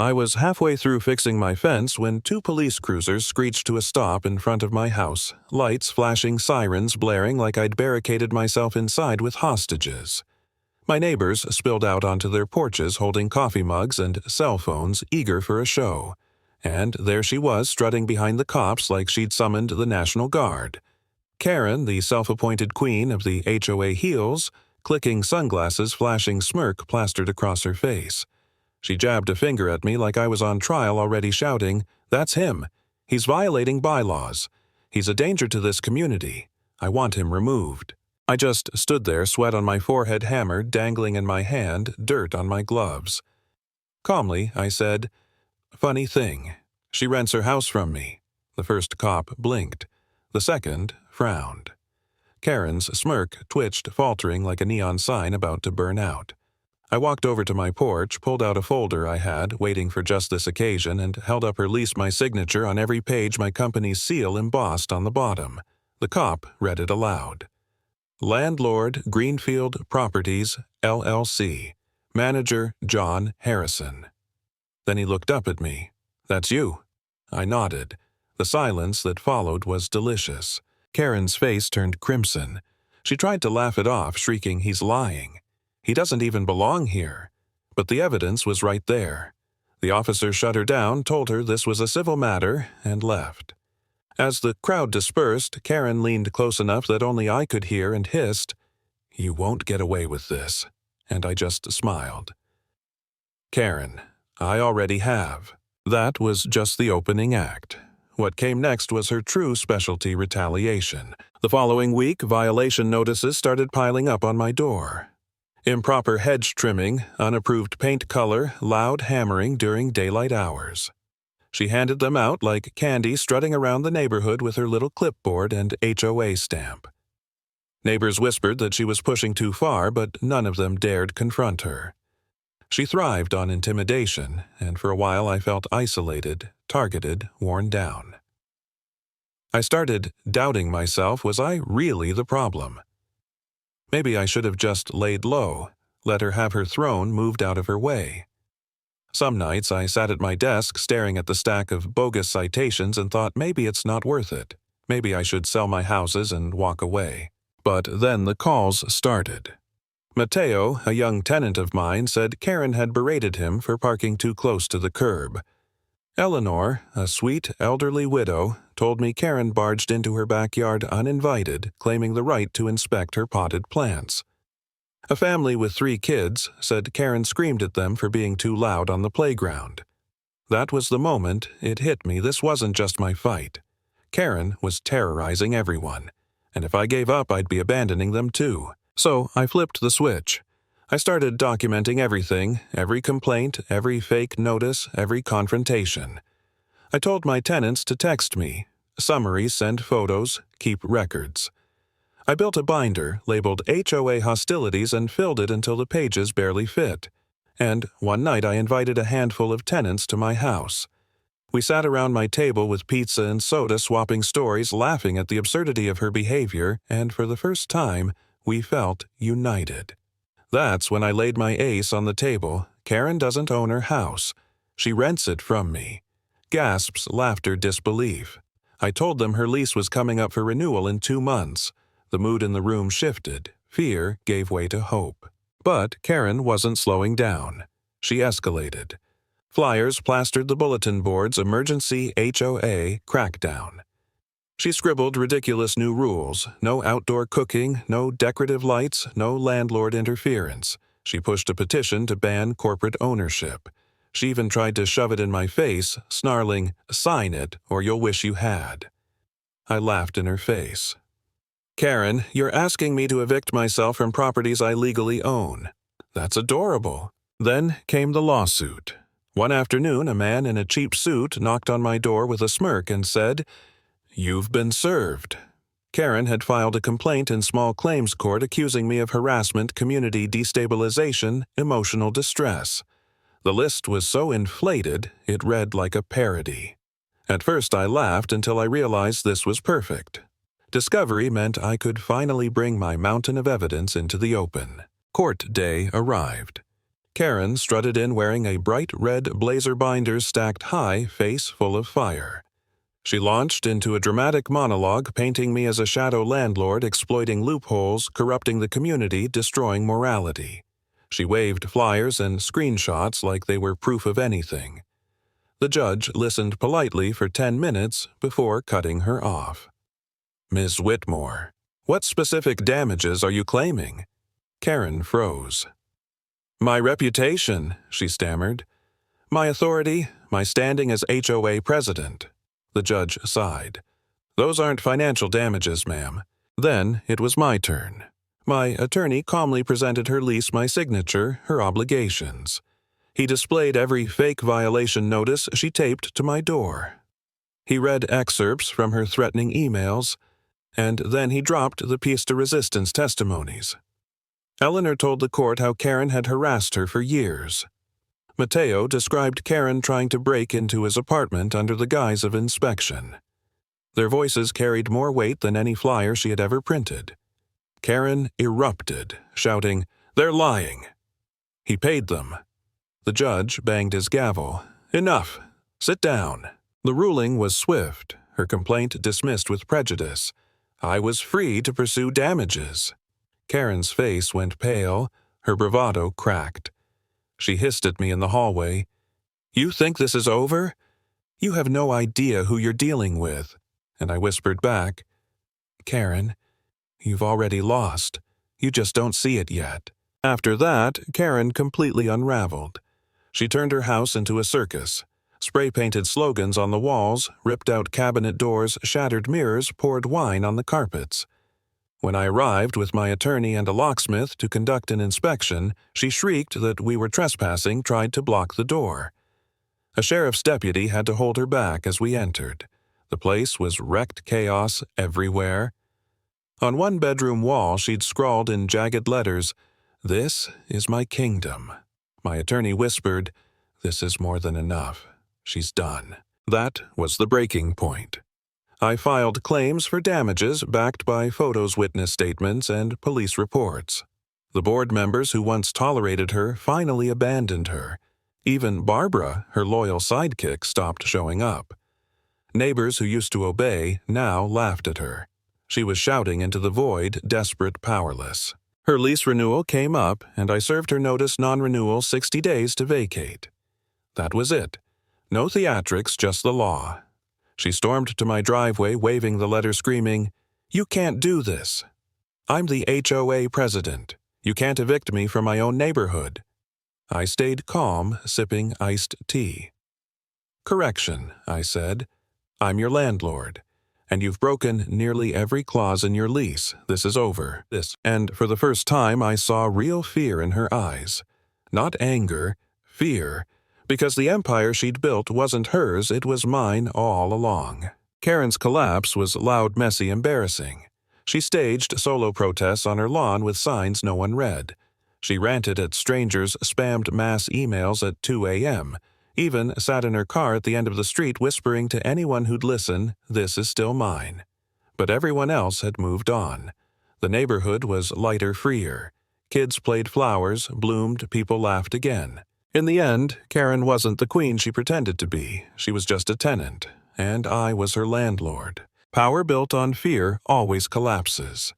I was halfway through fixing my fence when two police cruisers screeched to a stop in front of my house, lights flashing, sirens blaring like I'd barricaded myself inside with hostages. My neighbors spilled out onto their porches holding coffee mugs and cell phones, eager for a show. And there she was, strutting behind the cops like she'd summoned the National Guard. Karen, the self-appointed queen of the HOA heels, clicking sunglasses, flashing smirk plastered across her face. She jabbed a finger at me like I was on trial, already shouting, "That's him. He's violating bylaws. He's a danger to this community. I want him removed." I just stood there, sweat on my forehead hammered, dangling in my hand, dirt on my gloves. Calmly, I said, "Funny thing. She rents her house from me." The first cop blinked. The second frowned. Karen's smirk twitched, faltering like a neon sign about to burn out. I walked over to my porch, pulled out a folder I had, waiting for just this occasion, and held up her lease, my signature on every page, my company's seal embossed on the bottom. The cop read it aloud. Landlord, Greenfield Properties, LLC. Manager, John Harrison. Then he looked up at me. "That's you." I nodded. The silence that followed was delicious. Karen's face turned crimson. She tried to laugh it off, shrieking, "He's lying. He doesn't even belong here." But the evidence was right there. The officer shut her down, told her this was a civil matter, and left. As the crowd dispersed, Karen leaned close enough that only I could hear and hissed, "You won't get away with this." And I just smiled. Karen, I already have. That was just the opening act. What came next was her true specialty, retaliation. The following week, violation notices started piling up on my door. Improper hedge trimming, unapproved paint color, loud hammering during daylight hours. She handed them out like candy, strutting around the neighborhood with her little clipboard and HOA stamp. Neighbors whispered that she was pushing too far, but none of them dared confront her. She thrived on intimidation, and for a while I felt isolated, targeted, worn down. I started doubting myself. Was I really the problem? Maybe I should have just laid low, let her have her throne moved out of her way. Some nights I sat at my desk staring at the stack of bogus citations and thought, maybe it's not worth it. Maybe I should sell my houses and walk away. But then the calls started. Mateo, a young tenant of mine, said Karen had berated him for parking too close to the curb. Eleanor, a sweet, elderly widow, told me Karen barged into her backyard uninvited, claiming the right to inspect her potted plants. A family with 3 kids said Karen screamed at them for being too loud on the playground. That was the moment it hit me. This wasn't just my fight. Karen was terrorizing everyone, and if I gave up, I'd be abandoning them too. So I flipped the switch. I started documenting everything, every complaint, every fake notice, every confrontation. I told my tenants to text me, summaries, send photos, keep records. I built a binder labeled HOA Hostilities and filled it until the pages barely fit. And one night I invited a handful of tenants to my house. We sat around my table with pizza and soda, swapping stories, laughing at the absurdity of her behavior, and for the first time, we felt united. That's when I laid my ace on the table. Karen doesn't own her house. She rents it from me. Gasps, laughter, disbelief. I told them her lease was coming up for renewal in 2 months. The mood in the room shifted. Fear gave way to hope. But Karen wasn't slowing down. She escalated. Flyers plastered the bulletin boards, emergency HOA crackdown. She scribbled ridiculous new rules. No outdoor cooking, no decorative lights, no landlord interference. She pushed a petition to ban corporate ownership. She even tried to shove it in my face, snarling, "Sign it, or you'll wish you had." I laughed in her face. "Karen, you're asking me to evict myself from properties I legally own. That's adorable." Then came the lawsuit. One afternoon, a man in a cheap suit knocked on my door with a smirk and said, "You've been served." Karen had filed a complaint in small claims court accusing me of harassment, community destabilization, emotional distress. The list was so inflated, it read like a parody. At first I laughed until I realized this was perfect. Discovery meant I could finally bring my mountain of evidence into the open. Court day arrived. Karen strutted in wearing a bright red blazer binder stacked high, face full of fire. She launched into a dramatic monologue painting me as a shadow landlord exploiting loopholes, corrupting the community, destroying morality. She waved flyers and screenshots like they were proof of anything. The judge listened politely for 10 minutes before cutting her off. "Ms. Whitmore, what specific damages are you claiming?" Karen froze. "My reputation," she stammered. "My authority, my standing as HOA president." The judge sighed. "Those aren't financial damages, ma'am." Then it was my turn. My attorney calmly presented her lease, my signature, her obligations. He displayed every fake violation notice she taped to my door. He read excerpts from her threatening emails, and then he dropped the pièce de resistance testimonies. Eleanor told the court how Karen had harassed her for years. Mateo described Karen trying to break into his apartment under the guise of inspection. Their voices carried more weight than any flyer she had ever printed. Karen erupted, shouting, "They're lying!" He paid them. The judge banged his gavel. "Enough! Sit down." The ruling was swift, her complaint dismissed with prejudice. I was free to pursue damages. Karen's face went pale, her bravado cracked. She hissed at me in the hallway. "You think this is over? You have no idea who you're dealing with." And I whispered back, "Karen, you've already lost. You just don't see it yet." After that, Karen completely unraveled. She turned her house into a circus. Spray-painted slogans on the walls, ripped out cabinet doors, shattered mirrors, poured wine on the carpets. When I arrived with my attorney and a locksmith to conduct an inspection, she shrieked that we were trespassing, tried to block the door. A sheriff's deputy had to hold her back as we entered. The place was wrecked chaos everywhere. On one bedroom wall she'd scrawled in jagged letters, "This is my kingdom." My attorney whispered, "This is more than enough. She's done." That was the breaking point. I filed claims for damages backed by photos, witness statements, and police reports. The board members who once tolerated her finally abandoned her. Even Barbara, her loyal sidekick, stopped showing up. Neighbors who used to obey now laughed at her. She was shouting into the void, desperate, powerless. Her lease renewal came up, and I served her notice non-renewal 60 days to vacate. That was it. No theatrics, just the law. She stormed to my driveway, waving the letter, screaming, "You can't do this. I'm the HOA president. You can't evict me from my own neighborhood." I stayed calm, sipping iced tea. "Correction," I said. "I'm your landlord, and you've broken nearly every clause in your lease. This is over." And for the first time I saw real fear in her eyes. Not anger, fear, because the empire she'd built wasn't hers, it was mine all along. Karen's collapse was loud, messy, embarrassing. She staged solo protests on her lawn with signs no one read. She ranted at strangers, spammed mass emails at 2 a.m., even sat in her car at the end of the street whispering to anyone who'd listen, "This is still mine." But everyone else had moved on. The neighborhood was lighter, freer. Kids played flowers, bloomed, people laughed again. In the end, Karen wasn't the queen she pretended to be. She was just a tenant, and I was her landlord. Power built on fear always collapses.